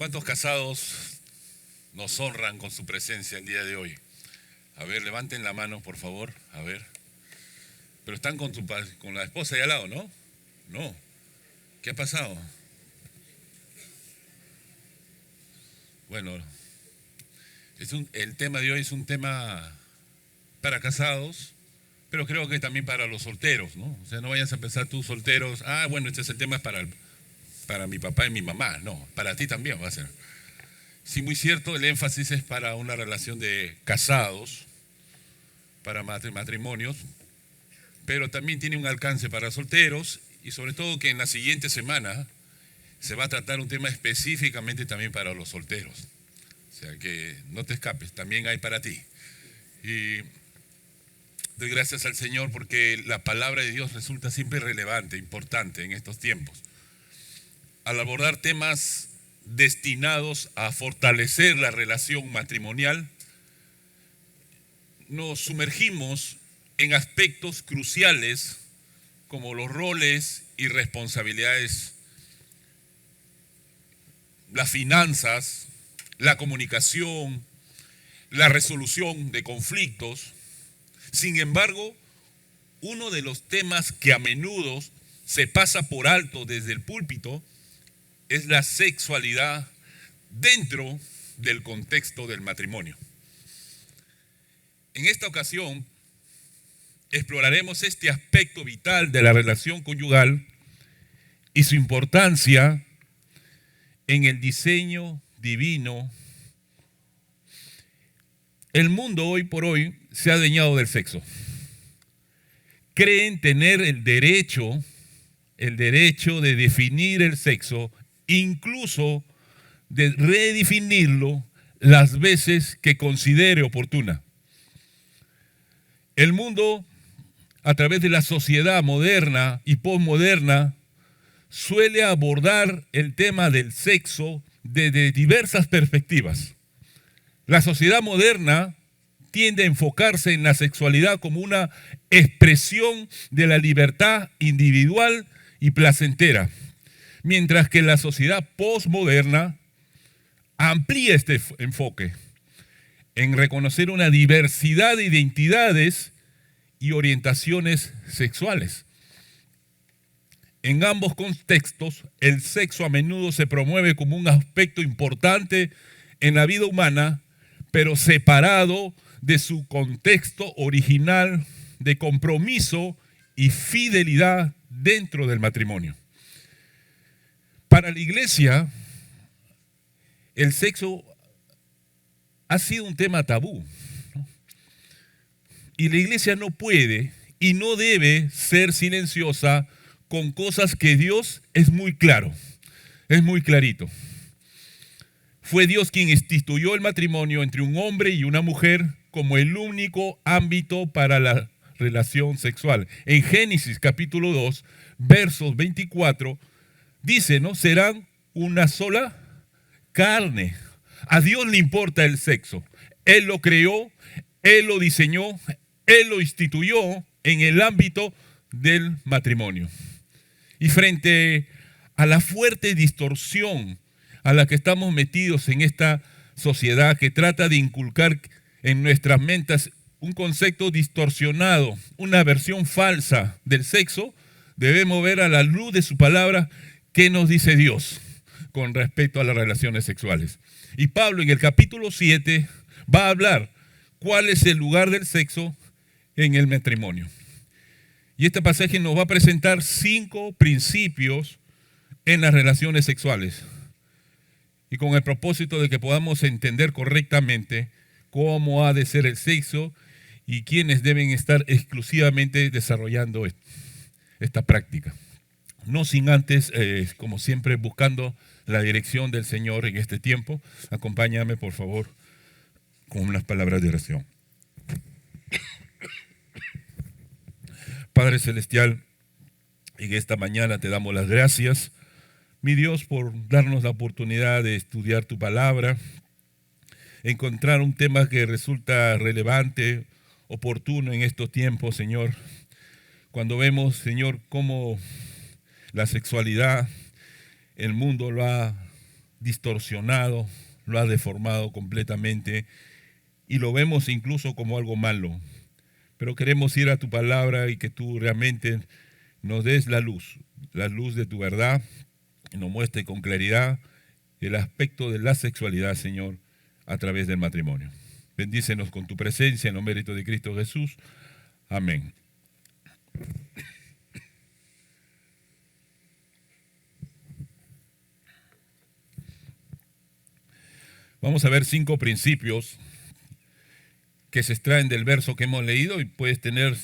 ¿Cuántos casados nos honran con su presencia el día de hoy? A ver, levanten la mano, por favor. A ver. Pero están con la esposa ahí al lado, ¿no? No. ¿Qué ha pasado? Bueno, el tema de hoy es un tema para casados, pero creo que también para los solteros, ¿no? O sea, no vayas a pensar tú solteros, bueno, este es el tema para mi papá y mi mamá. No, para ti también va a ser. Sí, muy cierto, el énfasis es para una relación de casados, para matrimonios, pero también tiene un alcance para solteros y sobre todo que en la siguiente semana se va a tratar un tema específicamente también para los solteros. O sea que no te escapes, también hay para ti. Y doy gracias al Señor porque la palabra de Dios resulta siempre relevante, importante en estos tiempos. Al abordar temas destinados a fortalecer la relación matrimonial, nos sumergimos en aspectos cruciales como los roles y responsabilidades, las finanzas, la comunicación, la resolución de conflictos. Sin embargo, uno de los temas que a menudo se pasa por alto desde el púlpito es la sexualidad dentro del contexto del matrimonio. En esta ocasión, exploraremos este aspecto vital de la relación conyugal y su importancia en el diseño divino. El mundo hoy por hoy se ha adueñado del sexo. Creen tener el derecho de definir el sexo, incluso de redefinirlo las veces que considere oportuna. El mundo, a través de la sociedad moderna y posmoderna, suele abordar el tema del sexo desde diversas perspectivas. La sociedad moderna tiende a enfocarse en la sexualidad como una expresión de la libertad individual y placentera, mientras que la sociedad posmoderna amplía este enfoque en reconocer una diversidad de identidades y orientaciones sexuales. En ambos contextos, el sexo a menudo se promueve como un aspecto importante en la vida humana, pero separado de su contexto original de compromiso y fidelidad dentro del matrimonio. Para la iglesia, el sexo ha sido un tema tabú, ¿no? Y la iglesia no puede y no debe ser silenciosa con cosas que Dios es muy claro, es muy clarito. Fue Dios quien instituyó el matrimonio entre un hombre y una mujer como el único ámbito para la relación sexual. En Génesis capítulo 2, versos 24, dice, ¿no? Serán una sola carne. A Dios le importa el sexo. Él lo creó, Él lo diseñó, Él lo instituyó en el ámbito del matrimonio. Y frente a la fuerte distorsión a la que estamos metidos en esta sociedad que trata de inculcar en nuestras mentes un concepto distorsionado, una versión falsa del sexo, debemos ver a la luz de su palabra qué nos dice Dios con respecto a las relaciones sexuales. Y Pablo en el capítulo 7 va a hablar cuál es el lugar del sexo en el matrimonio. Y este pasaje nos va a presentar 5 principios en las relaciones sexuales. Y con el propósito de que podamos entender correctamente cómo ha de ser el sexo y quiénes deben estar exclusivamente desarrollando esta práctica. No sin antes, como siempre, buscando la dirección del Señor en este tiempo. Acompáñame, por favor, con unas palabras de oración. Padre Celestial, en esta mañana te damos las gracias, mi Dios, por darnos la oportunidad de estudiar tu palabra, encontrar un tema que resulta relevante, oportuno en estos tiempos, Señor. Cuando vemos, Señor, cómo la sexualidad, el mundo lo ha distorsionado, lo ha deformado completamente y lo vemos incluso como algo malo. Pero queremos ir a tu palabra y que tú realmente nos des la luz de tu verdad, y nos muestre con claridad el aspecto de la sexualidad, Señor, a través del matrimonio. Bendícenos con tu presencia en los méritos de Cristo Jesús. Amén. Vamos a ver 5 principios que se extraen del verso que hemos leído, y puedes tener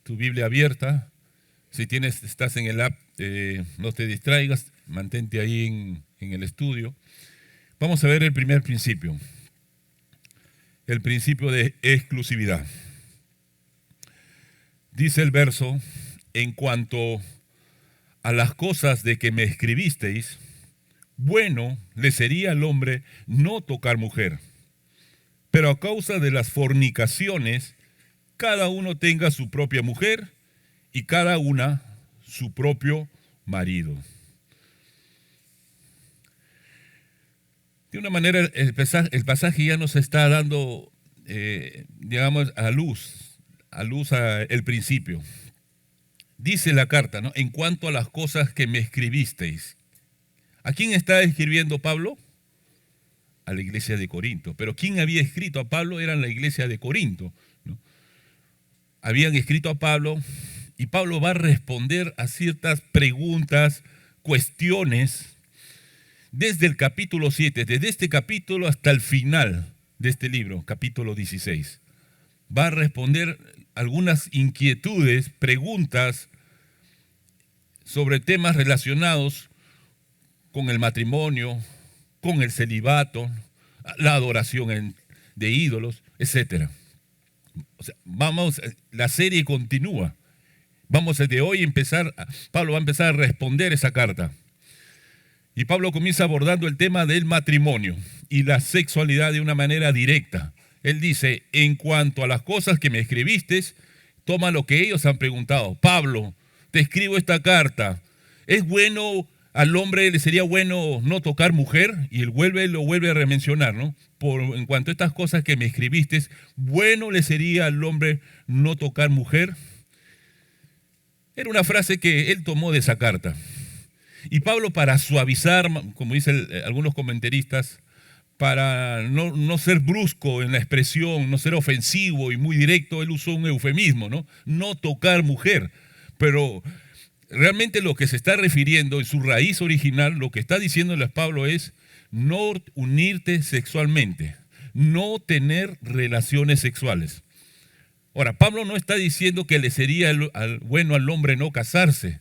tu Biblia abierta. Si estás en el app, no te distraigas, mantente ahí en el estudio. Vamos a ver el primer principio, el principio de exclusividad. Dice el verso: en cuanto a las cosas de que me escribisteis, bueno le sería al hombre no tocar mujer, pero a causa de las fornicaciones, cada uno tenga su propia mujer y cada una su propio marido. De una manera, el pasaje ya nos está dando, digamos, a luz el principio. Dice la carta, ¿no? En cuanto a las cosas que me escribisteis. ¿A quién está escribiendo Pablo? A la iglesia de Corinto. Pero ¿quién había escrito a Pablo? Era la iglesia de Corinto, ¿no? Habían escrito a Pablo, y Pablo va a responder a ciertas preguntas, cuestiones, desde el capítulo 7, desde este capítulo hasta el final de este libro, capítulo 16. Va a responder algunas inquietudes, preguntas sobre temas relacionados con el matrimonio, con el celibato, la adoración de ídolos, etc. O sea, la serie continúa. Vamos desde hoy Pablo va a empezar a responder esa carta. Y Pablo comienza abordando el tema del matrimonio y la sexualidad de una manera directa. Él dice: en cuanto a las cosas que me escribiste, toma lo que ellos han preguntado. Pablo, te escribo esta carta. ¿Es bueno al hombre, le sería bueno no tocar mujer? Y él lo vuelve a remencionar, ¿no? En cuanto a estas cosas que me escribiste, ¿bueno le sería al hombre no tocar mujer? Era una frase que él tomó de esa carta. Y Pablo, para suavizar, como dicen algunos comentaristas, para no ser brusco en la expresión, no ser ofensivo y muy directo, él usó un eufemismo, ¿no? No tocar mujer. Pero realmente lo que se está refiriendo en su raíz original, lo que está diciéndole a Pablo es no unirte sexualmente, no tener relaciones sexuales. Ahora, Pablo no está diciendo que le sería bueno al hombre no casarse.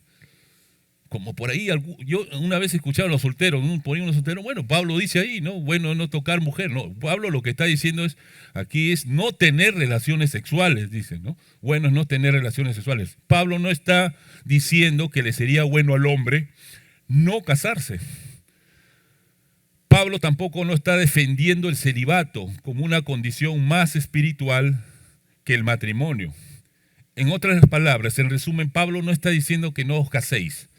Como por ahí, yo una vez escuchaba a los solteros, ponían unos solteros, bueno, Pablo dice ahí, ¿no? Bueno, no tocar mujer. No, Pablo lo que está diciendo aquí es no tener relaciones sexuales, dice, ¿no? Bueno es no tener relaciones sexuales. Pablo no está diciendo que le sería bueno al hombre no casarse. Pablo tampoco no está defendiendo el celibato como una condición más espiritual que el matrimonio. En otras palabras, en resumen, Pablo no está diciendo que no os caséis,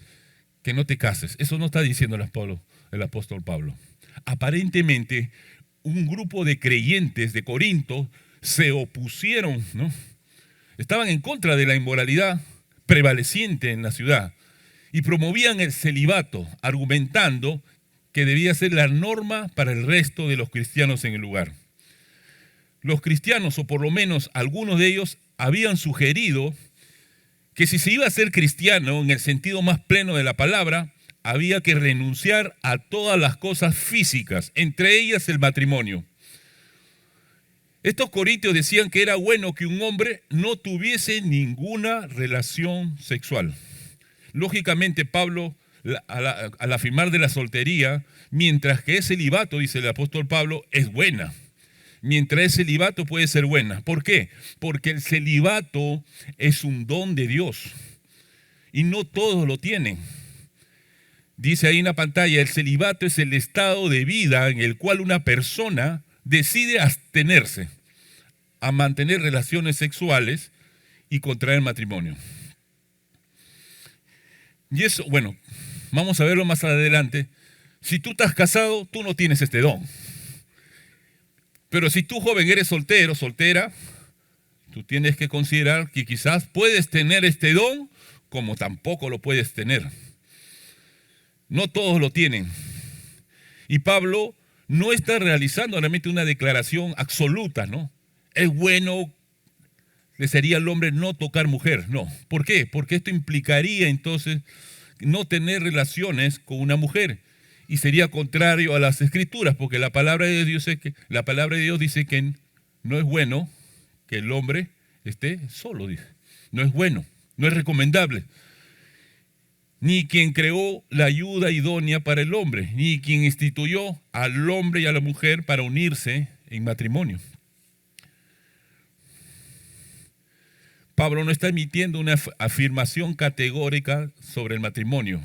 que no te cases. Eso no está diciendo el apóstol Pablo. Aparentemente, un grupo de creyentes de Corinto se opusieron, ¿no? Estaban en contra de la inmoralidad prevaleciente en la ciudad y promovían el celibato, argumentando que debía ser la norma para el resto de los cristianos en el lugar. Los cristianos, o por lo menos algunos de ellos, habían sugerido que si se iba a ser cristiano en el sentido más pleno de la palabra, había que renunciar a todas las cosas físicas, entre ellas el matrimonio. Estos corintios decían que era bueno que un hombre no tuviese ninguna relación sexual. Lógicamente, Pablo, al afirmar de la soltería, mientras que es celibato, dice el apóstol Pablo, es buena. Mientras es celibato puede ser buena. ¿Por qué? Porque el celibato es un don de Dios y no todos lo tienen. Dice ahí en la pantalla, el celibato es el estado de vida en el cual una persona decide abstenerse a mantener relaciones sexuales y contraer matrimonio. Y eso, bueno, vamos a verlo más adelante. Si tú estás casado, tú no tienes este don. Pero si tú, joven, eres soltero, soltera, tú tienes que considerar que quizás puedes tener este don como tampoco lo puedes tener. No todos lo tienen. Y Pablo no está realizando realmente una declaración absoluta, ¿no? Es bueno, le sería al hombre no tocar mujer. No. ¿Por qué? Porque esto implicaría entonces no tener relaciones con una mujer. Y sería contrario a las Escrituras, porque la palabra de Dios dice que no es bueno que el hombre esté solo, dice. No es bueno, no es recomendable. Ni quien creó la ayuda idónea para el hombre, ni quien instituyó al hombre y a la mujer para unirse en matrimonio. Pablo no está emitiendo una afirmación categórica sobre el matrimonio,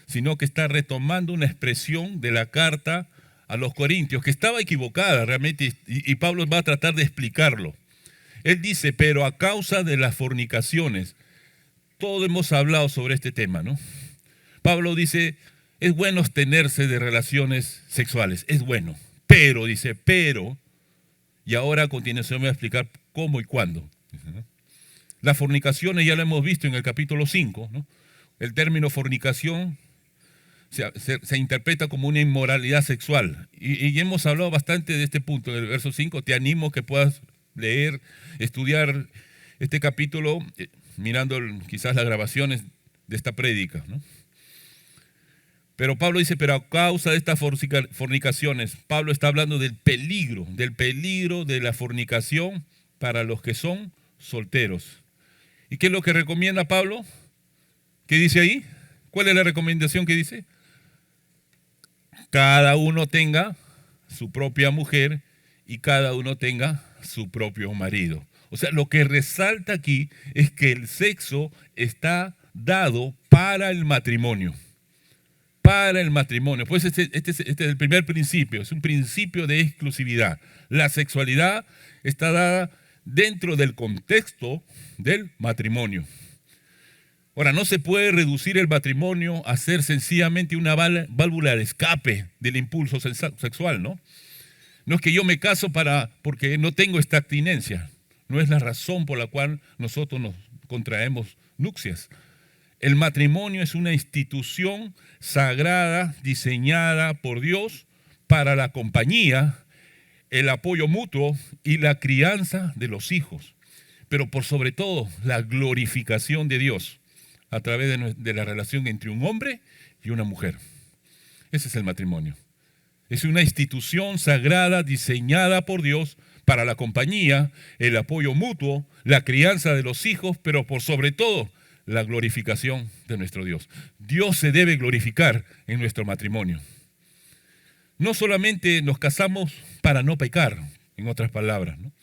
sino que está retomando una expresión de la carta a los Corintios, que estaba equivocada realmente, y Pablo va a tratar de explicarlo. Él dice, pero a causa de las fornicaciones, todos hemos hablado sobre este tema, ¿no? Pablo dice, es bueno abstenerse de relaciones sexuales, es bueno, pero, dice, pero, y ahora a continuación voy a explicar cómo y cuándo. Las fornicaciones ya lo hemos visto en el capítulo 5, ¿no? El término fornicación se interpreta como una inmoralidad sexual. Y hemos hablado bastante de este punto en el verso 5. Te animo que puedas leer, estudiar este capítulo, mirando quizás las grabaciones de esta prédica, ¿no? Pero Pablo dice, pero a causa de estas fornicaciones, Pablo está hablando del peligro de la fornicación para los que son solteros. ¿Y qué es lo que recomienda Pablo? ¿Qué dice ahí? ¿Cuál es la recomendación que dice? Cada uno tenga su propia mujer y cada uno tenga su propio marido. O sea, lo que resalta aquí es que el sexo está dado para el matrimonio. Para el matrimonio. Pues este es el primer principio, es un principio de exclusividad. La sexualidad está dada dentro del contexto del matrimonio. Ahora, no se puede reducir el matrimonio a ser sencillamente una válvula de escape del impulso sexual, ¿no? No es que yo me caso porque no tengo esta abstinencia. No es la razón por la cual nosotros nos contraemos nupcias. El matrimonio es una institución sagrada diseñada por Dios para la compañía, el apoyo mutuo y la crianza de los hijos. Pero por sobre todo, la glorificación de Dios a través de la relación entre un hombre y una mujer. Ese es el matrimonio. Es una institución sagrada diseñada por Dios para la compañía, el apoyo mutuo, la crianza de los hijos, pero por sobre todo, la glorificación de nuestro Dios. Dios se debe glorificar en nuestro matrimonio. No solamente nos casamos para no pecar, en otras palabras, ¿no?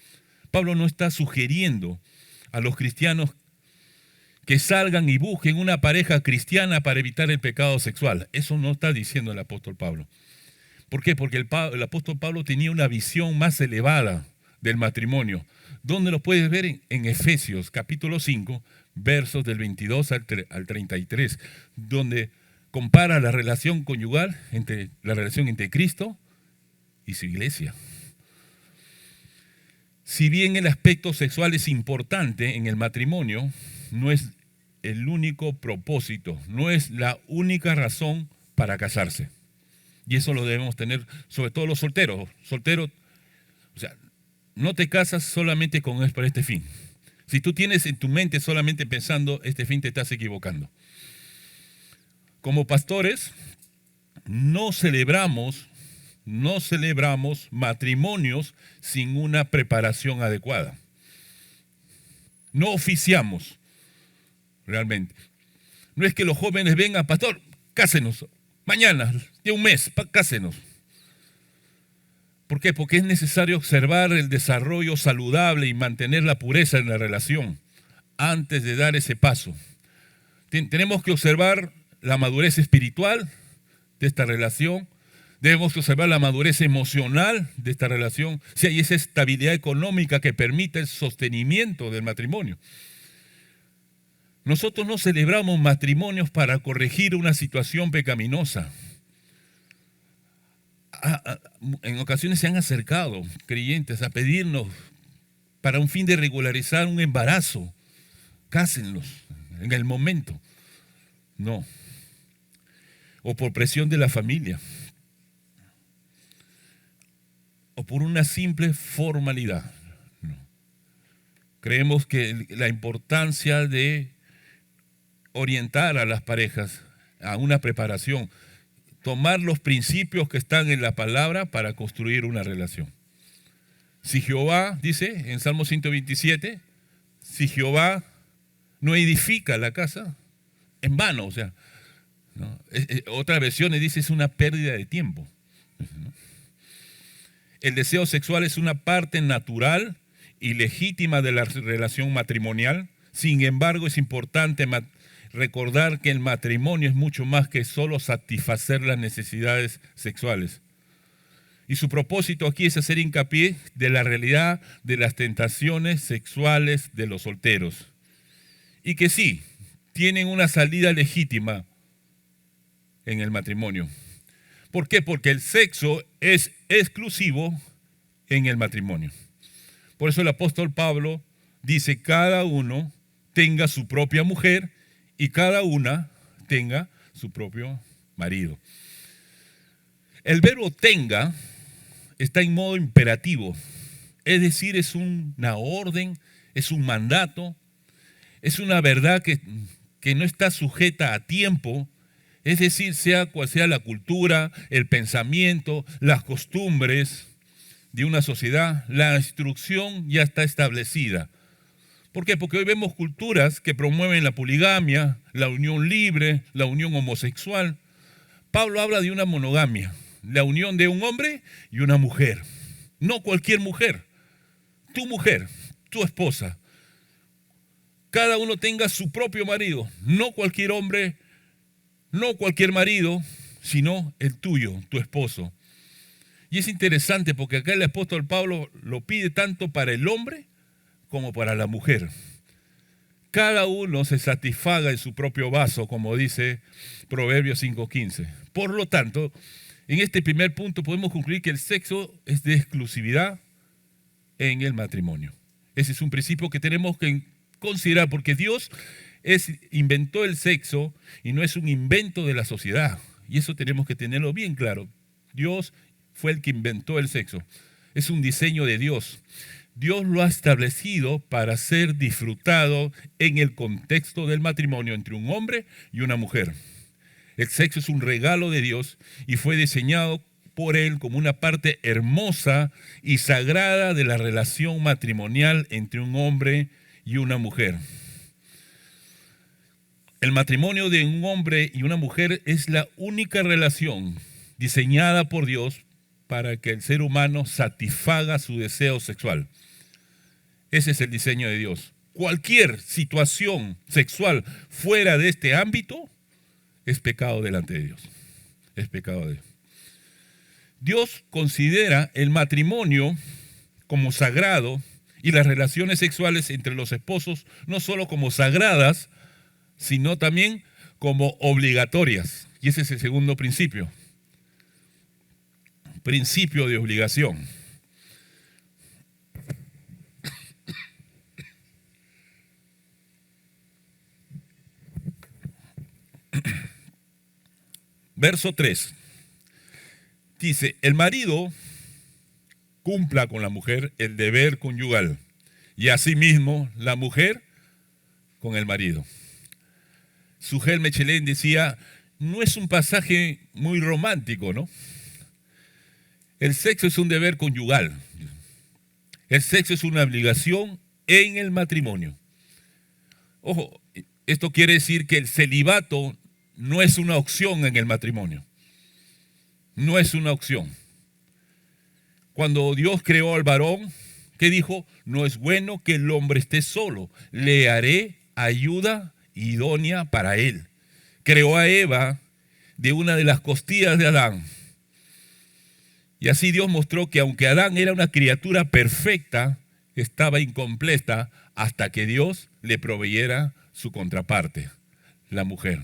Pablo no está sugiriendo a los cristianos que salgan y busquen una pareja cristiana para evitar el pecado sexual. Eso no está diciendo el apóstol Pablo. ¿Por qué? Porque el apóstol Pablo tenía una visión más elevada del matrimonio. ¿Dónde lo puedes ver? En Efesios capítulo 5, versos del 22 al 33, donde compara la relación conyugal, la relación entre Cristo y su iglesia. Si bien el aspecto sexual es importante en el matrimonio, no es el único propósito, no es la única razón para casarse. Y eso lo debemos tener, sobre todo los solteros. Solteros, o sea, no te casas solamente para este fin. Si tú tienes en tu mente solamente pensando este fin, te estás equivocando. Como pastores, no celebramos matrimonios sin una preparación adecuada. No oficiamos realmente. No es que los jóvenes vengan, pastor, cásenos, mañana, de un mes, cásenos. ¿Por qué? Porque es necesario observar el desarrollo saludable y mantener la pureza en la relación antes de dar ese paso. Tenemos que observar la madurez espiritual de esta relación. Debemos observar la madurez emocional de esta relación, si hay esa estabilidad económica que permite el sostenimiento del matrimonio. Nosotros no celebramos matrimonios para corregir una situación pecaminosa. en ocasiones se han acercado creyentes a pedirnos para un fin de regularizar un embarazo. Cásenlos en el momento. No. O por presión de la familia. O por una simple formalidad. No. Creemos que la importancia de orientar a las parejas a una preparación, tomar los principios que están en la palabra para construir una relación. Si Jehová, dice en Salmo 127, si Jehová no edifica la casa, en vano, o sea, ¿no? Otras versiones dice es una pérdida de tiempo. El deseo sexual es una parte natural y legítima de la relación matrimonial. Sin embargo, es importante recordar que el matrimonio es mucho más que solo satisfacer las necesidades sexuales. Y su propósito aquí es hacer hincapié de la realidad de las tentaciones sexuales de los solteros. Y que sí, tienen una salida legítima en el matrimonio. ¿Por qué? Porque el sexo es exclusivo en el matrimonio. Por eso el apóstol Pablo dice, cada uno tenga su propia mujer y cada una tenga su propio marido. El verbo tenga está en modo imperativo, es decir, es una orden, es un mandato, es una verdad que no está sujeta a tiempo, es decir, sea cual sea la cultura, el pensamiento, las costumbres de una sociedad, la instrucción ya está establecida. ¿Por qué? Porque hoy vemos culturas que promueven la poligamia, la unión libre, la unión homosexual. Pablo habla de una monogamia, la unión de un hombre y una mujer. No cualquier mujer, tu esposa. Cada uno tenga su propio marido, no cualquier hombre, no cualquier marido, sino el tuyo, tu esposo. Y es interesante porque acá el apóstol Pablo lo pide tanto para el hombre como para la mujer. Cada uno se satisfaga en su propio vaso, como dice Proverbios 5:15. Por lo tanto, en este primer punto podemos concluir que el sexo es de exclusividad en el matrimonio. Ese es un principio que tenemos que considerar porque Dios inventó el sexo y no es un invento de la sociedad. Y eso tenemos que tenerlo bien claro. Dios fue el que inventó el sexo. Es un diseño de Dios. Dios lo ha establecido para ser disfrutado en el contexto del matrimonio entre un hombre y una mujer. El sexo es un regalo de Dios y fue diseñado por Él como una parte hermosa y sagrada de la relación matrimonial entre un hombre y una mujer. El matrimonio de un hombre y una mujer es la única relación diseñada por Dios para que el ser humano satisfaga su deseo sexual. Ese es el diseño de Dios. Cualquier situación sexual fuera de este ámbito es pecado delante de Dios. Es pecado de Dios. Dios considera el matrimonio como sagrado y las relaciones sexuales entre los esposos no solo como sagradas, sino también como obligatorias. Y ese es el segundo principio. Principio de obligación. Verso 3. Dice, el marido cumpla con la mujer el deber conyugal y asimismo la mujer con el marido. Sujel Mechelén decía, no es un pasaje muy romántico, ¿no? El sexo es un deber conyugal. El sexo es una obligación en el matrimonio. Ojo, esto quiere decir que el celibato no es una opción en el matrimonio. No es una opción. Cuando Dios creó al varón, ¿qué dijo? No es bueno que el hombre esté solo. Le haré ayuda idónea para él. Creó a Eva de una de las costillas de Adán. Y así Dios mostró que aunque Adán era una criatura perfecta, estaba incompleta hasta que Dios le proveyera su contraparte, la mujer.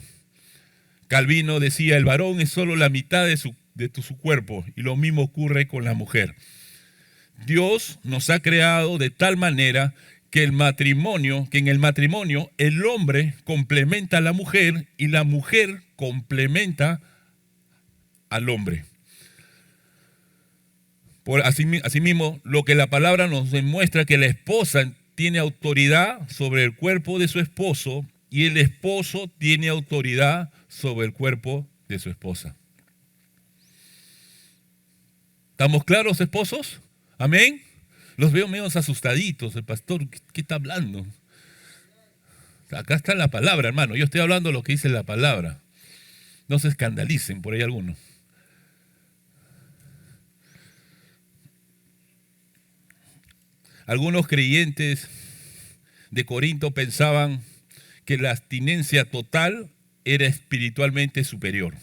Calvino decía, el varón es solo la mitad de su de su cuerpo, y lo mismo ocurre con la mujer. Dios nos ha creado de tal manera que en el matrimonio el hombre complementa a la mujer y la mujer complementa al hombre. Asimismo, lo que la palabra nos demuestra que la esposa tiene autoridad sobre el cuerpo de su esposo y el esposo tiene autoridad sobre el cuerpo de su esposa. ¿Estamos claros, esposos? ¿Amén? Los veo medio asustaditos. El pastor, ¿qué está hablando? Acá está la palabra, hermano. Yo estoy hablando lo que dice la palabra. No se escandalicen por ahí algunos. Algunos creyentes de Corinto pensaban que la abstinencia total era espiritualmente superior.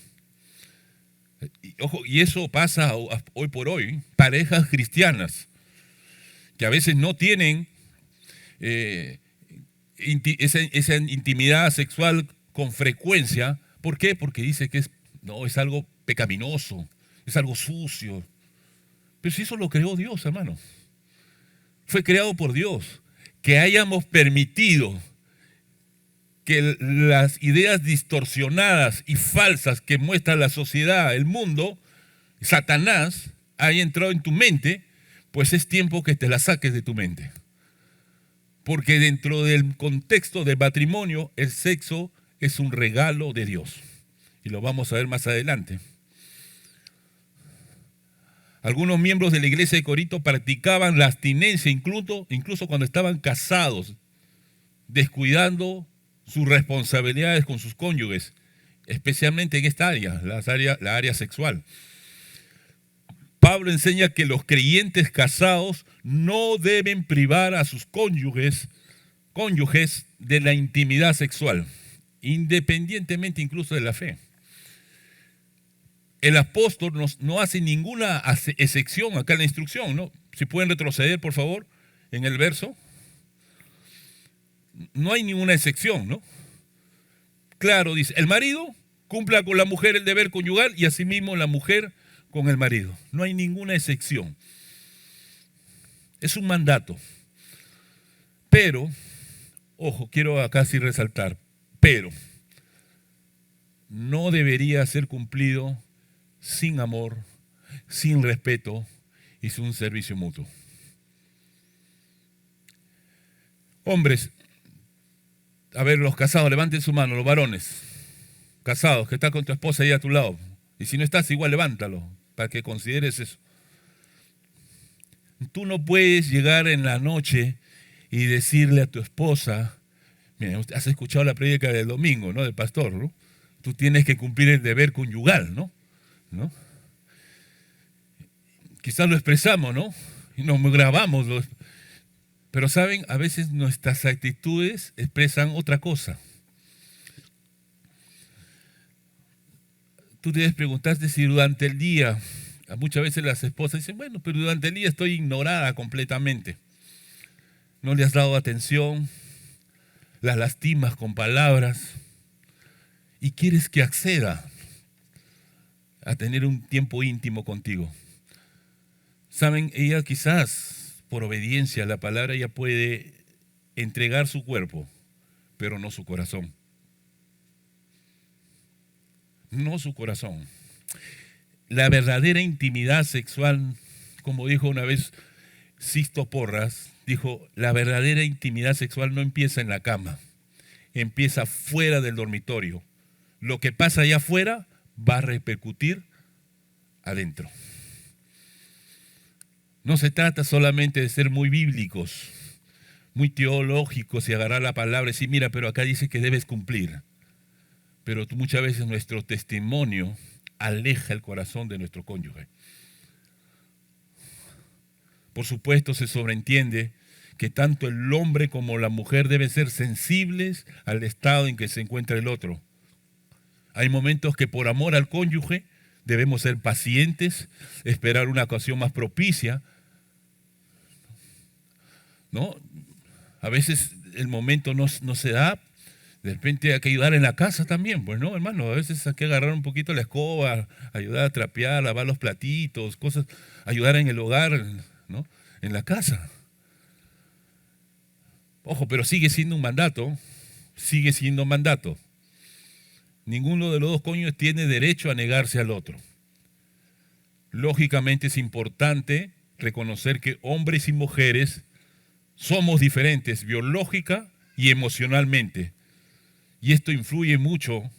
Ojo, y eso pasa hoy por hoy. Parejas cristianas que a veces no tienen esa intimidad sexual con frecuencia. ¿Por qué? Porque dice que es algo pecaminoso, es algo sucio. Pero si eso lo creó Dios, hermano. Fue creado por Dios. Que hayamos permitido que las ideas distorsionadas y falsas que muestra la sociedad, el mundo, Satanás, haya entrado en tu mente, pues es tiempo que te la saques de tu mente. Porque dentro del contexto del matrimonio, el sexo es un regalo de Dios. Y lo vamos a ver más adelante. Algunos miembros de la iglesia de Corinto practicaban la abstinencia incluso cuando estaban casados, descuidando sus responsabilidades con sus cónyuges, especialmente en esta área, la área sexual. Pablo enseña que los creyentes casados no deben privar a sus cónyuges de la intimidad sexual, independientemente incluso de la fe. El apóstol no hace ninguna excepción acá en la instrucción, ¿no? Si pueden retroceder, por favor, en el verso. No hay ninguna excepción, ¿no? Claro, dice, el marido cumpla con la mujer el deber conyugal y asimismo la mujer con el marido. No hay ninguna excepción. Es un mandato. Pero, ojo, quiero acá sí resaltar, pero no debería ser cumplido sin amor, sin respeto y sin un servicio mutuo. Hombres, a ver, los casados, levanten su mano, los varones, casados, que están con tu esposa ahí a tu lado. Y si no estás, igual levántalo, para que consideres eso. Tú no puedes llegar en la noche y decirle a tu esposa, mira, has escuchado la prédica del domingo, ¿no? Del pastor, ¿no? Tú tienes que cumplir el deber conyugal, ¿no? Quizás lo expresamos, ¿no? Y nos grabamos. Pero saben, a veces nuestras actitudes expresan otra cosa. Tú debes preguntarte si durante el día, muchas veces las esposas dicen, bueno, pero durante el día estoy ignorada completamente. No le has dado atención, las lastimas con palabras y quieres que acceda a tener un tiempo íntimo contigo. Saben, ella quizás por obediencia a la palabra ella puede entregar su cuerpo, pero no su corazón. No su corazón. La verdadera intimidad sexual, como dijo una vez Sixto Porras, dijo, la verdadera intimidad sexual no empieza en la cama, empieza fuera del dormitorio. Lo que pasa allá afuera va a repercutir adentro. No se trata solamente de ser muy bíblicos, muy teológicos y agarrar la palabra y decir, mira, pero acá dice que debes cumplir. Pero muchas veces nuestro testimonio aleja el corazón de nuestro cónyuge. Por supuesto, se sobreentiende que tanto el hombre como la mujer deben ser sensibles al estado en que se encuentra el otro. Hay momentos que por amor al cónyuge debemos ser pacientes, esperar una ocasión más propicia, ¿no? A veces el momento no se da, De repente hay que ayudar en la casa también, pues no, hermano, a veces hay que agarrar un poquito la escoba, ayudar a trapear, lavar los platitos, cosas, ayudar en el hogar, ¿no? En la casa. Ojo, pero sigue siendo un mandato, sigue siendo mandato. Ninguno de los dos cónyuges tiene derecho a negarse al otro. Lógicamente es importante reconocer que hombres y mujeres somos diferentes biológica y emocionalmente. Y esto influye mucho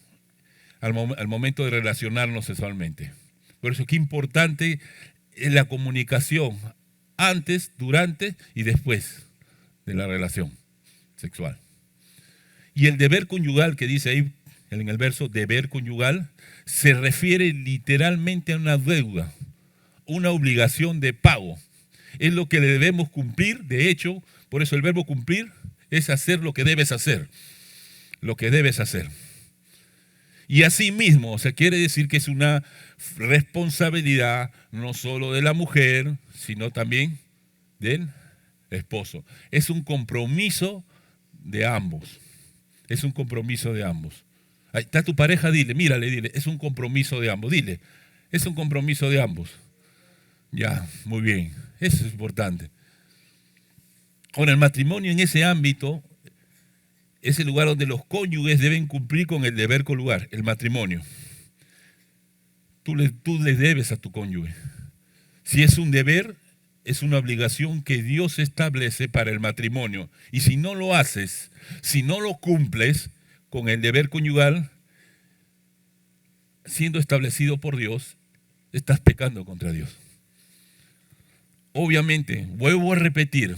al momento de relacionarnos sexualmente. Por eso es que importante es la comunicación antes, durante y después de la relación sexual. Y el deber conyugal que dice ahí en el verso, deber conyugal, se refiere literalmente a una deuda, una obligación de pago. Es lo que le debemos cumplir. De hecho, por eso el verbo cumplir es hacer lo que debes hacer. Lo que debes hacer. Y así mismo, o sea, quiere decir que es una responsabilidad no solo de la mujer, sino también del esposo. Es un compromiso de ambos. Es un compromiso de ambos. Ahí está tu pareja, dile, mírale, dile, es un compromiso de ambos. Dile, es un compromiso de ambos. Ya, muy bien. Eso es importante. Ahora, el matrimonio en ese ámbito es el lugar donde los cónyuges deben cumplir con el deber conyugal, el matrimonio. Tú le debes a tu cónyuge. Si es un deber, es una obligación que Dios establece para el matrimonio. Y si no lo haces, si no lo cumples con el deber conyugal, siendo establecido por Dios, estás pecando contra Dios. Obviamente, vuelvo a repetir,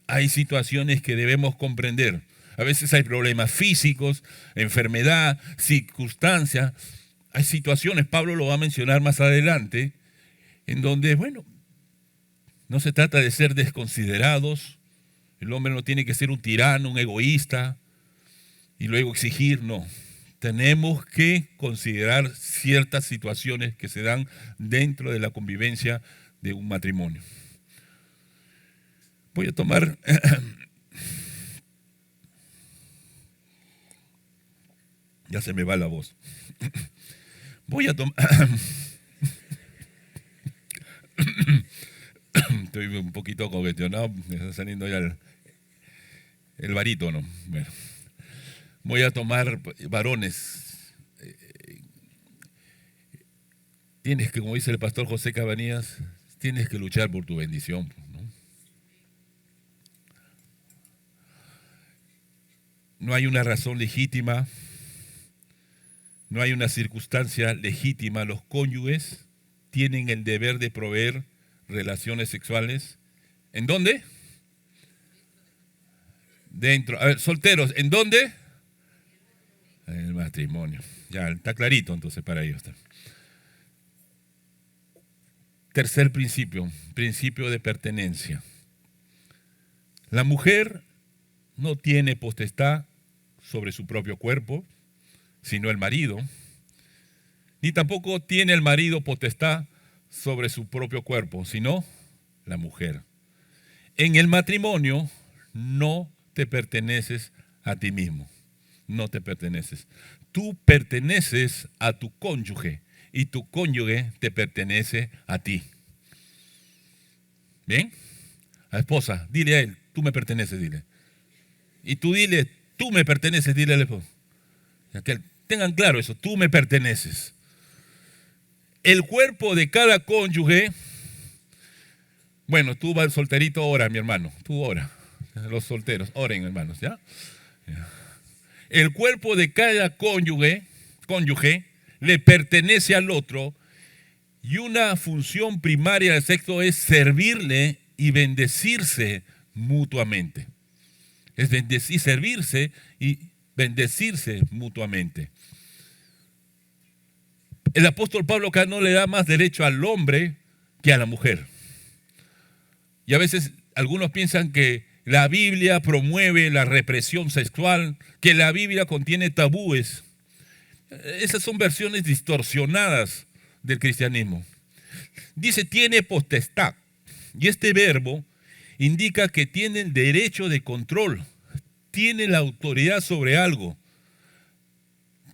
hay situaciones que debemos comprender. A veces hay problemas físicos, enfermedad, circunstancias. Hay situaciones, Pablo lo va a mencionar más adelante, en donde, bueno, no se trata de ser desconsiderados. El hombre no tiene que ser un tirano, un egoísta, y luego exigir, no. Tenemos que considerar ciertas situaciones que se dan dentro de la convivencia de un matrimonio. Voy a tomar... Ya se me va la voz. Voy a tomar... Estoy un poquito congestionado, me está saliendo ya el barítono. Bueno, voy a tomar, varones. Tienes que, como dice el pastor José Cabanillas, tienes que luchar por tu bendición, ¿no? No hay una razón legítima, no hay una circunstancia legítima. Los cónyuges tienen el deber de proveer relaciones sexuales. ¿En dónde? Dentro. A ver, solteros, ¿en dónde? En el matrimonio. Ya, está clarito entonces para ellos. Tercer principio, principio de pertenencia. La mujer no tiene potestad sobre su propio cuerpo, sino el marido. Ni tampoco tiene el marido potestad sobre su propio cuerpo, sino la mujer. En el matrimonio no te perteneces a ti mismo, no te perteneces. Tú perteneces a tu cónyuge y tu cónyuge te pertenece a ti. ¿Bien? A la esposa, dile a él, tú me perteneces, dile. Y tú dile, tú me perteneces, dile al esposo. Que tengan claro eso, tú me perteneces. El cuerpo de cada cónyuge, bueno, tú vas solterito, ora, mi hermano, tú ora. Los solteros, oren, hermanos, ¿ya? El cuerpo de cada cónyuge le pertenece al otro, y una función primaria del sexo es servirle y bendecirse mutuamente. Es bendecir, servirse y bendecirse mutuamente. El apóstol Pablo acá no le da más derecho al hombre que a la mujer. Y a veces algunos piensan que la Biblia promueve la represión sexual, que la Biblia contiene tabúes. Esas son versiones distorsionadas del cristianismo. Dice, tiene potestad. Y este verbo indica que tiene el derecho de control, tiene la autoridad sobre algo.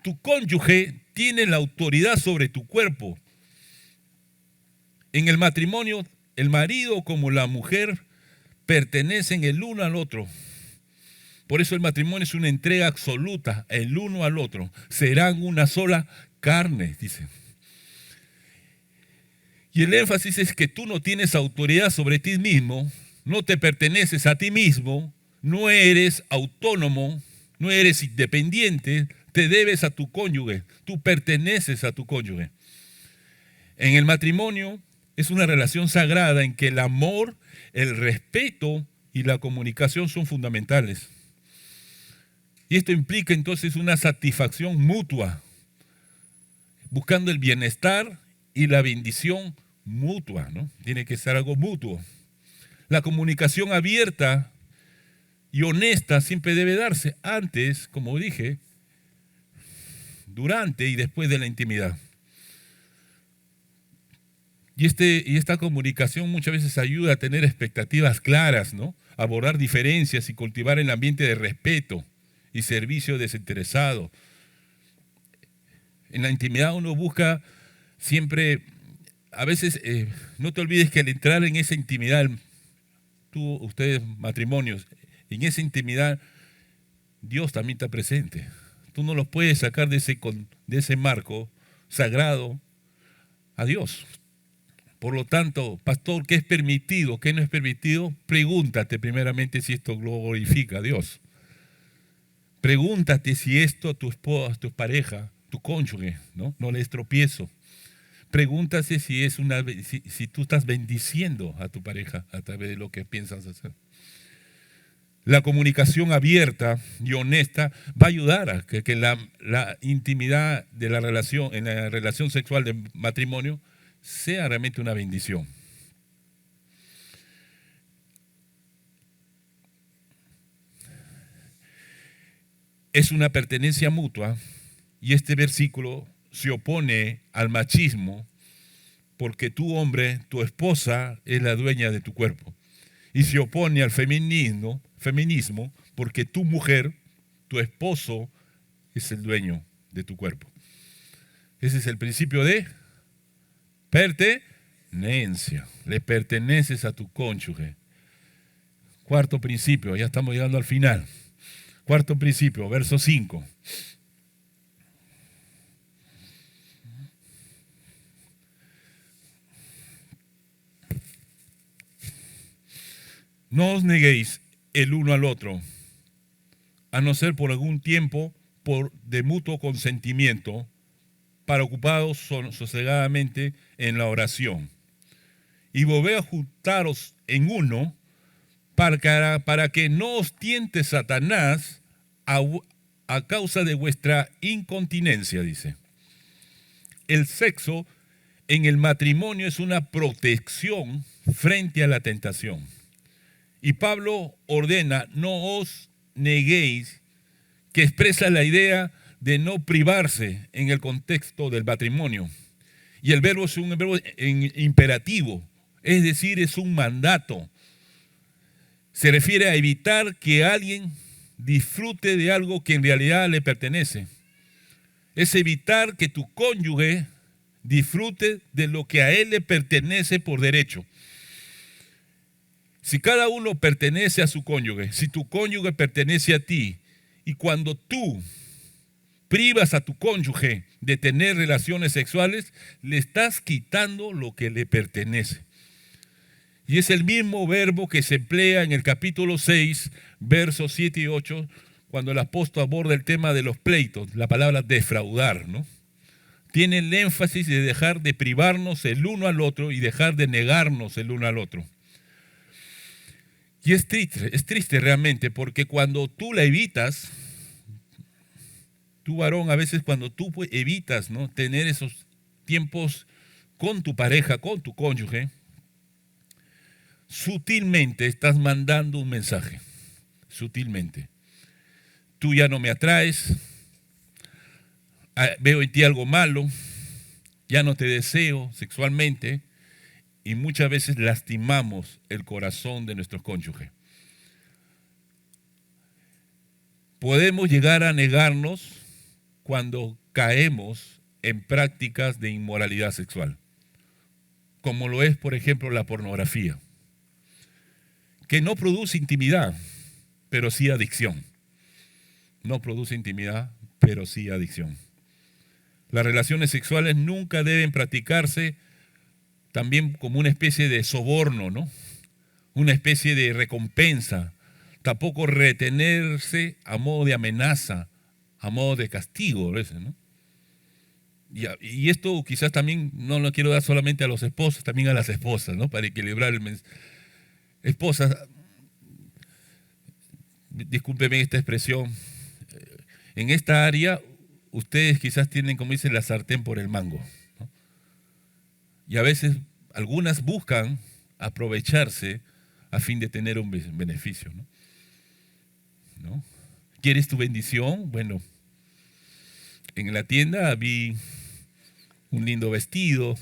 tu cónyuge tiene la autoridad sobre tu cuerpo. En el matrimonio, el marido como la mujer pertenecen el uno al otro. Por eso el matrimonio es una entrega absoluta, el uno al otro. Serán una sola carne, dice. Y el énfasis es que tú no tienes autoridad sobre ti mismo, no te perteneces a ti mismo, no eres autónomo, no eres independiente, te debes a tu cónyuge, tú perteneces a tu cónyuge. En el matrimonio es una relación sagrada en que el amor, el respeto y la comunicación son fundamentales. Y esto implica entonces una satisfacción mutua, buscando el bienestar y la bendición mutua, ¿no? Tiene que ser algo mutuo. La comunicación abierta y honesta siempre debe darse antes, como dije, durante y después de la intimidad. Y esta comunicación muchas veces ayuda a tener expectativas claras, ¿no? Abordar diferencias y cultivar el ambiente de respeto y servicio desinteresado. En la intimidad uno busca siempre, a veces, no te olvides que al entrar en esa intimidad, ustedes matrimonios, en esa intimidad, Dios también está presente. Tú no los puedes sacar de ese marco sagrado a Dios. Por lo tanto, pastor, ¿qué es permitido? ¿Qué no es permitido? Pregúntate primeramente si esto glorifica a Dios. Pregúntate si esto a tu esposa, tu pareja, tu cónyuge, no le es tropiezo. Pregúntate si tú estás bendiciendo a tu pareja a través de lo que piensas hacer. La comunicación abierta y honesta va a ayudar a que la intimidad de la relación, en la relación sexual de matrimonio, sea realmente una bendición. Es una pertenencia mutua y este versículo se opone al machismo porque tú, hombre, tu esposa es la dueña de tu cuerpo. Y se opone al feminismo porque tu mujer, tu esposo, es el dueño de tu cuerpo. Ese es el principio de pertenencia. Le perteneces a tu cónyuge. Cuarto principio, ya estamos llegando al final. Cuarto principio, verso 5. No os neguéis el uno al otro, a no ser por algún tiempo de mutuo consentimiento, para ocupados sosegadamente en la oración. Y volved a juntaros en uno, para que no os tiente Satanás a causa de vuestra incontinencia, dice. El sexo en el matrimonio es una protección frente a la tentación. Y Pablo ordena, no os neguéis, que expresa la idea de no privarse en el contexto del matrimonio. Y el verbo es un verbo imperativo, es decir, es un mandato. Se refiere a evitar que alguien disfrute de algo que en realidad le pertenece. Es evitar que tu cónyuge disfrute de lo que a él le pertenece por derecho. Si cada uno pertenece a su cónyuge, si tu cónyuge pertenece a ti, y cuando tú privas a tu cónyuge de tener relaciones sexuales, le estás quitando lo que le pertenece. Y es el mismo verbo que se emplea en el capítulo 6, versos 7 y 8, cuando el apóstol aborda el tema de los pleitos, la palabra defraudar, ¿no? Tiene el énfasis de dejar de privarnos el uno al otro y dejar de negarnos el uno al otro. Y es triste realmente, porque cuando tú la evitas, tú varón, a veces cuando tú evitas, ¿no?, tener esos tiempos con tu pareja, con tu cónyuge, sutilmente estás mandando un mensaje, sutilmente. Tú ya no me atraes, veo en ti algo malo, ya no te deseo sexualmente, y muchas veces lastimamos el corazón de nuestros cónyuges. Podemos llegar a negarnos cuando caemos en prácticas de inmoralidad sexual, como lo es, por ejemplo, la pornografía, que no produce intimidad, pero sí adicción. No produce intimidad, pero sí adicción. Las relaciones sexuales nunca deben practicarse también como una especie de soborno, ¿no? Una especie de recompensa. Tampoco retenerse a modo de amenaza, a modo de castigo, ¿no? Y esto quizás también no lo quiero dar solamente a los esposos, también a las esposas, ¿no? Para equilibrar el mensaje. Esposas, discúlpeme esta expresión, en esta área ustedes quizás tienen, como dicen, la sartén por el mango, ¿no? Y a veces algunas buscan aprovecharse a fin de tener un beneficio, ¿no? ¿No? ¿Quieres tu bendición? Bueno, en la tienda vi un lindo vestido.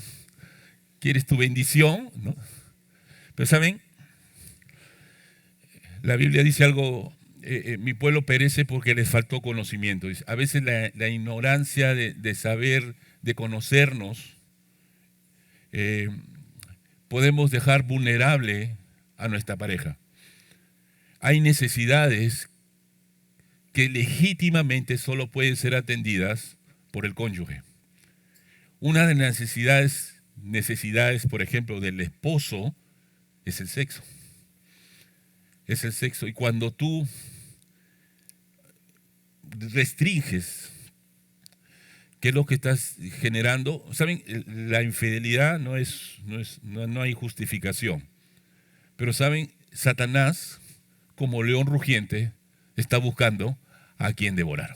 ¿Quieres tu bendición? ¿No? Pero ¿saben? La Biblia dice algo, mi pueblo perece porque les faltó conocimiento. A veces la ignorancia de saber, de conocernos, podemos dejar vulnerable a nuestra pareja. Hay necesidades que legítimamente solo pueden ser atendidas por el cónyuge. Una de las necesidades, por ejemplo, del esposo es el sexo. Es el sexo. Y cuando tú restringes qué es lo que estás generando, ¿saben? La infidelidad no hay justificación. Pero ¿saben? Satanás, como león rugiente, está buscando a quien devorar.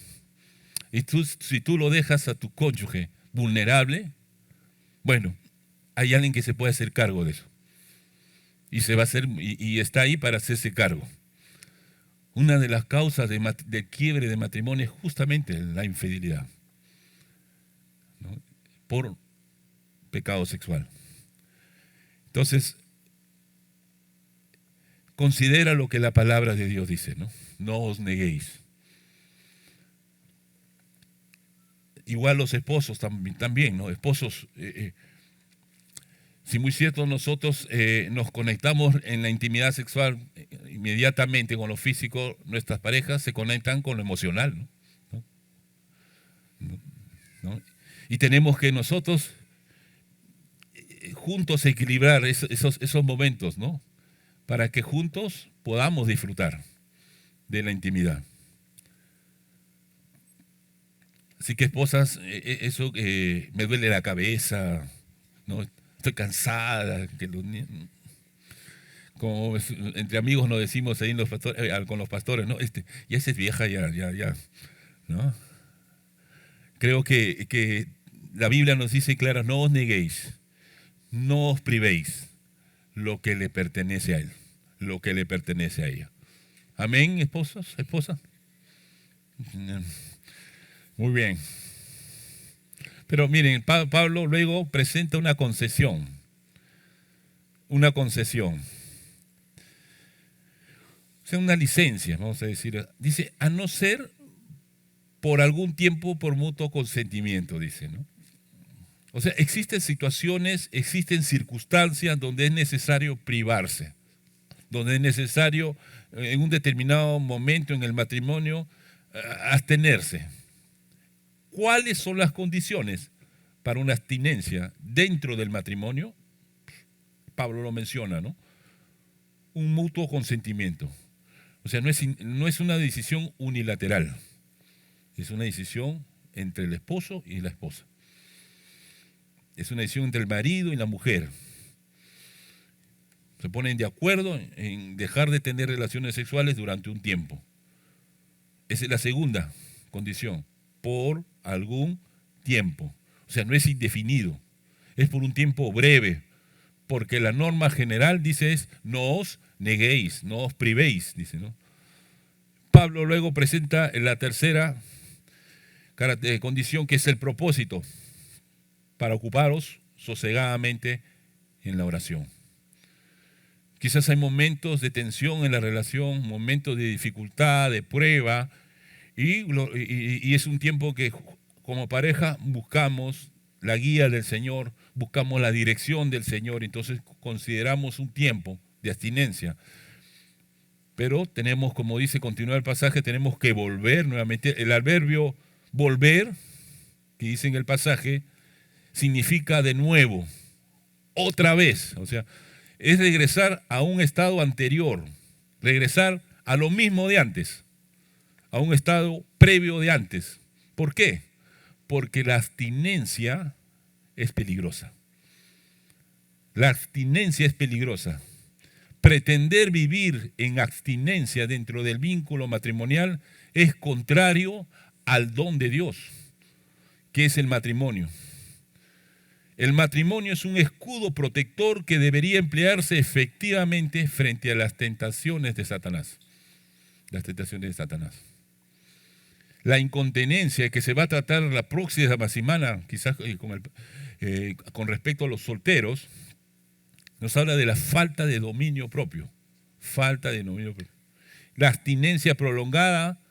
Y si tú lo dejas a tu cónyuge vulnerable, bueno, hay alguien que se puede hacer cargo de eso. Y se va a hacer, y está ahí para hacerse cargo. Una de las causas de quiebre de matrimonio es justamente la infidelidad, ¿no? Por pecado sexual. Entonces, considera lo que la palabra de Dios dice, ¿no? No os neguéis. Igual los esposos también, ¿no? Esposos, si muy cierto nosotros nos conectamos en la intimidad sexual inmediatamente con lo físico, nuestras parejas se conectan con lo emocional, ¿no? ¿No? Y tenemos que nosotros juntos equilibrar esos momentos, ¿no? Para que juntos podamos disfrutar de la intimidad. Así que esposas, eso me duele la cabeza, ¿no? Estoy cansada, como entre amigos nos decimos ahí con los pastores, ¿no? Ya esa es vieja, ya, ¿no? Creo que la Biblia nos dice clara, no os neguéis, no os privéis lo que le pertenece a él, lo que le pertenece a ella. Amén, esposa. Muy bien. Pero miren, Pablo luego presenta una concesión. Una concesión. O sea, una licencia, vamos a decir. Dice, a no ser por algún tiempo por mutuo consentimiento, dice, ¿no? O sea, existen situaciones, existen circunstancias donde es necesario privarse, donde es necesario en un determinado momento en el matrimonio abstenerse. ¿Cuáles son las condiciones para una abstinencia dentro del matrimonio? Pablo lo menciona, ¿no? Un mutuo consentimiento. O sea, no es una decisión unilateral, es una decisión entre el esposo y la esposa. Es una decisión entre el marido y la mujer. Se ponen de acuerdo en dejar de tener relaciones sexuales durante un tiempo. Esa es la segunda condición, por algún tiempo. O sea, no es indefinido, es por un tiempo breve, porque la norma general dice es, no os neguéis, no os privéis, dice, ¿no? Pablo luego presenta la tercera condición, que es el propósito, para ocuparos sosegadamente en la oración. Quizás hay momentos de tensión en la relación, momentos de dificultad, de prueba, y es un tiempo que como pareja buscamos la guía del Señor, buscamos la dirección del Señor, entonces consideramos un tiempo de abstinencia. Pero tenemos, como dice, continúa el pasaje, tenemos que volver nuevamente. El adverbio volver, que dice en el pasaje, significa de nuevo, otra vez. O sea, es regresar a un estado anterior, regresar a lo mismo de antes, a un estado previo de antes. ¿Por qué? Porque la abstinencia es peligrosa. La abstinencia es peligrosa. Pretender vivir en abstinencia dentro del vínculo matrimonial es contrario al don de Dios, que es el matrimonio. El matrimonio es un escudo protector que debería emplearse efectivamente frente a las tentaciones de Satanás. Las tentaciones de Satanás. La incontinencia que se va a tratar la próxima semana, quizás con respecto a los solteros, nos habla de la falta de dominio propio. Falta de dominio propio. La abstinencia prolongada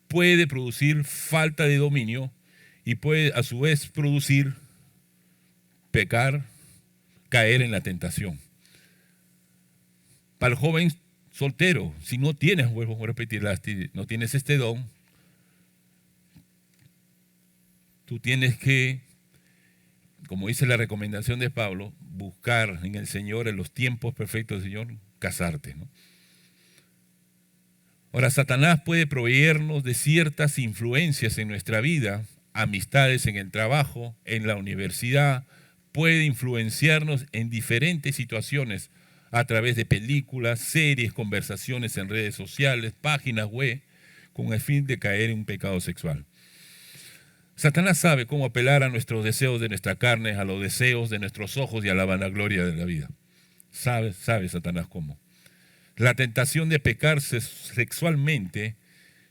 puede producir falta de dominio y puede a su vez producir pecar, caer en la tentación. Para el joven soltero, si no tienes, vuelvo a repetir, no tienes este don, tú tienes que, como dice la recomendación de Pablo, buscar en el Señor, en los tiempos perfectos del Señor, casarte, ¿no? Ahora, Satanás puede proveernos de ciertas influencias en nuestra vida, amistades en el trabajo, en la universidad, puede influenciarnos en diferentes situaciones a través de películas, series, conversaciones en redes sociales, páginas web, con el fin de caer en un pecado sexual. Satanás sabe cómo apelar a nuestros deseos de nuestra carne, a los deseos de nuestros ojos y a la vanagloria de la vida. Sabe Satanás cómo. La tentación de pecar sexualmente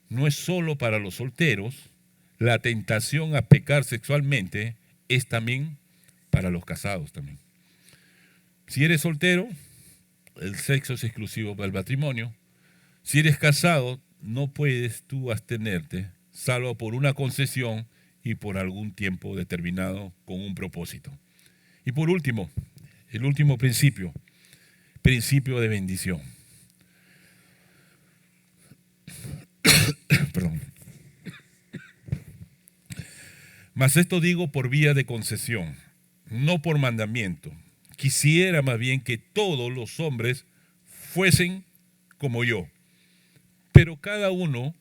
no es solo para los solteros, la tentación a pecar sexualmente es también para los casados también. Si eres soltero, el sexo es exclusivo para el matrimonio. Si eres casado, no puedes tú abstenerte, salvo por una concesión y por algún tiempo determinado con un propósito. Y por último, el último principio de bendición. Perdón. Mas esto digo por vía de concesión, no por mandamiento. Quisiera más bien que todos los hombres fuesen como yo, pero cada uno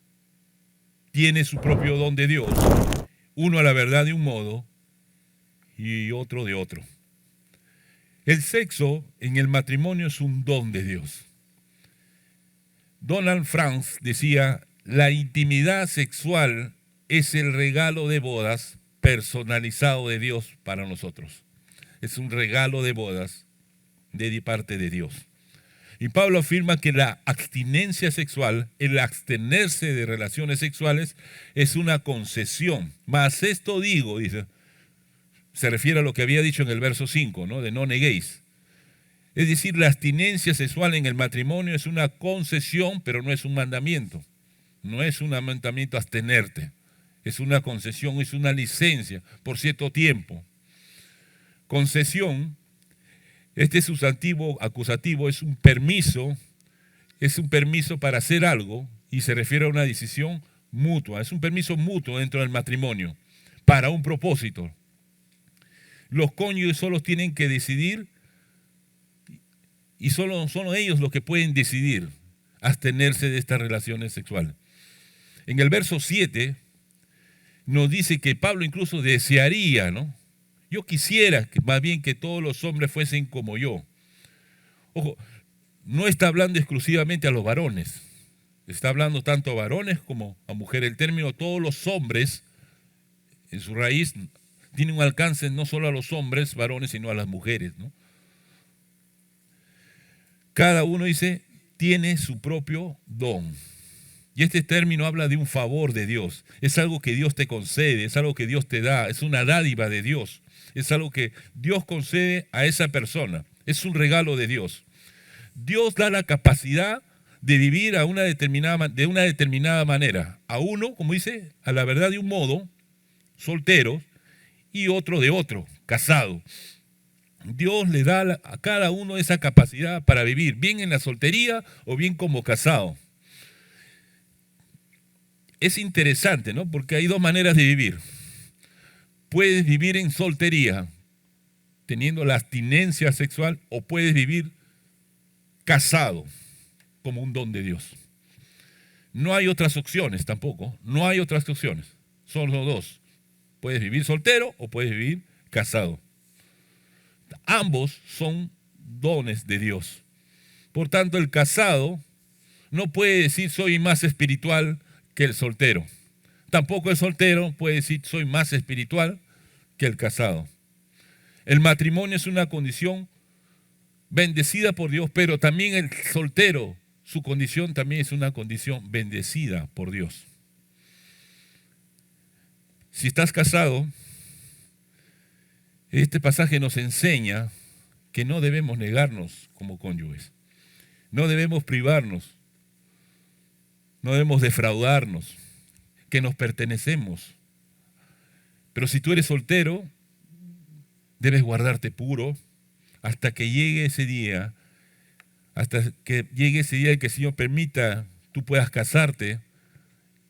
tiene su propio don de Dios, uno a la verdad de un modo y otro de otro. El sexo en el matrimonio es un don de Dios. Donald Franz decía, la intimidad sexual es el regalo de bodas personalizado de Dios para nosotros. Es un regalo de bodas de parte de Dios. Y Pablo afirma que la abstinencia sexual, el abstenerse de relaciones sexuales, es una concesión. Mas esto digo, dice, se refiere a lo que había dicho en el verso 5, ¿no? De no neguéis. Es decir, la abstinencia sexual en el matrimonio es una concesión, pero no es un mandamiento. No es un mandamiento abstenerte. Es una concesión, es una licencia por cierto tiempo. Concesión, este sustantivo acusativo es un permiso para hacer algo y se refiere a una decisión mutua. Es un permiso mutuo dentro del matrimonio para un propósito. Los cónyuges solo tienen que decidir y solo son ellos los que pueden decidir abstenerse de estas relaciones sexuales. En el verso 7 nos dice que Pablo incluso desearía, ¿no? Yo quisiera que más bien que todos los hombres fuesen como yo. Ojo, no está hablando exclusivamente a los varones. Está hablando tanto a varones como a mujeres. El término todos los hombres, en su raíz, tiene un alcance no solo a los hombres, varones, sino a las mujeres, ¿no? Cada uno, dice, tiene su propio don. Y este término habla de un favor de Dios. Es algo que Dios te concede, es algo que Dios te da, es una dádiva de Dios. Es algo que Dios concede a esa persona. Es un regalo de Dios. Dios da la capacidad de vivir de una determinada manera. A uno, como dice, a la verdad de un modo, solteros, y otro de otro, casado. Dios le da a cada uno esa capacidad para vivir, bien en la soltería o bien como casado. Es interesante, ¿no? Porque hay dos maneras de vivir. Puedes vivir en soltería, teniendo la abstinencia sexual, o puedes vivir casado, como un don de Dios. No hay otras opciones tampoco, no hay otras opciones, son los dos. Puedes vivir soltero o puedes vivir casado. Ambos son dones de Dios. Por tanto, el casado no puede decir soy más espiritual que el soltero. Tampoco el soltero puede decir soy más espiritual que el casado. El matrimonio es una condición bendecida por Dios, pero también el soltero, su condición también es una condición bendecida por Dios. Si estás casado, este pasaje nos enseña que no debemos negarnos como cónyuges. No debemos privarnos. No debemos defraudarnos, que nos pertenecemos. Pero si tú eres soltero, debes guardarte puro hasta que llegue ese día, en que el Señor permita tú puedas casarte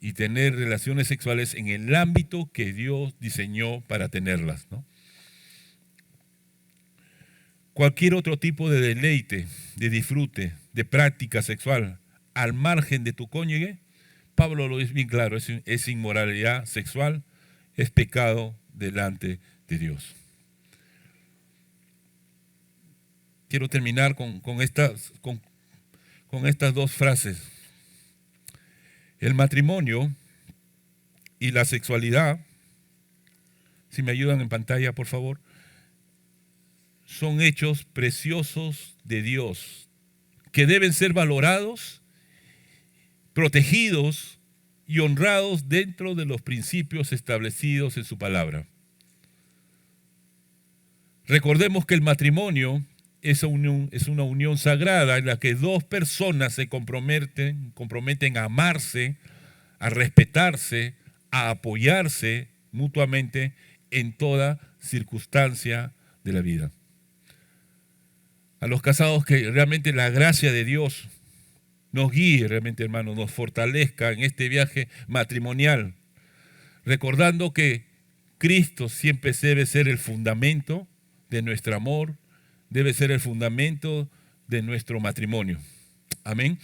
y tener relaciones sexuales en el ámbito que Dios diseñó para tenerlas, ¿no? Cualquier otro tipo de deleite, de disfrute, de práctica sexual, al margen de tu cónyuge, Pablo lo dice bien claro, es inmoralidad sexual, es pecado delante de Dios. Quiero terminar con estas dos frases. El matrimonio y la sexualidad, si me ayudan en pantalla, por favor, son hechos preciosos de Dios, que deben ser valorados, protegidos y honrados dentro de los principios establecidos en su palabra. Recordemos que el matrimonio es una unión sagrada en la que dos personas se comprometen a amarse, a respetarse, a apoyarse mutuamente en toda circunstancia de la vida. A los casados, que realmente la gracia de Dios nos guíe realmente, hermanos, nos fortalezca en este viaje matrimonial, recordando que Cristo siempre debe ser el fundamento de nuestro amor, debe ser el fundamento de nuestro matrimonio. Amén.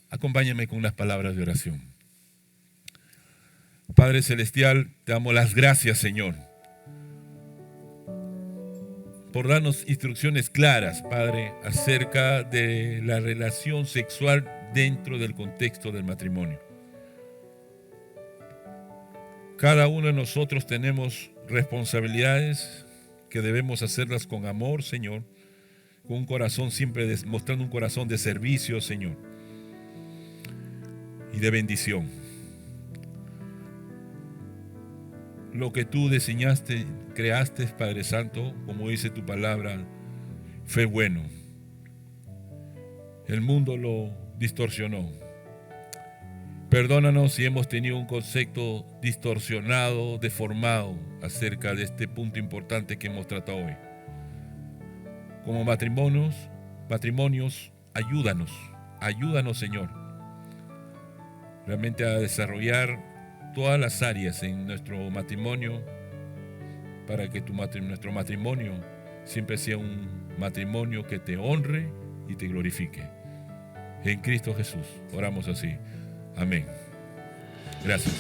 Acompáñame con unas palabras de oración. Padre Celestial, te damos las gracias, Señor, por darnos instrucciones claras, Padre, acerca de la relación sexual dentro del contexto del matrimonio. Cada uno de nosotros tenemos responsabilidades que debemos hacerlas con amor, Señor, con un corazón siempre mostrando un corazón de servicio, Señor, y de bendición. Lo que tú diseñaste, creaste, Padre Santo, como dice tu palabra, fue bueno. El mundo lo distorsionó. Perdónanos si hemos tenido un concepto distorsionado, deformado acerca de este punto importante que hemos tratado hoy. Como matrimonios, ayúdanos, Señor, realmente a desarrollar todas las áreas en nuestro matrimonio para que nuestro matrimonio siempre sea un matrimonio que te honre y te glorifique. En Cristo Jesús oramos así. Amén. Gracias.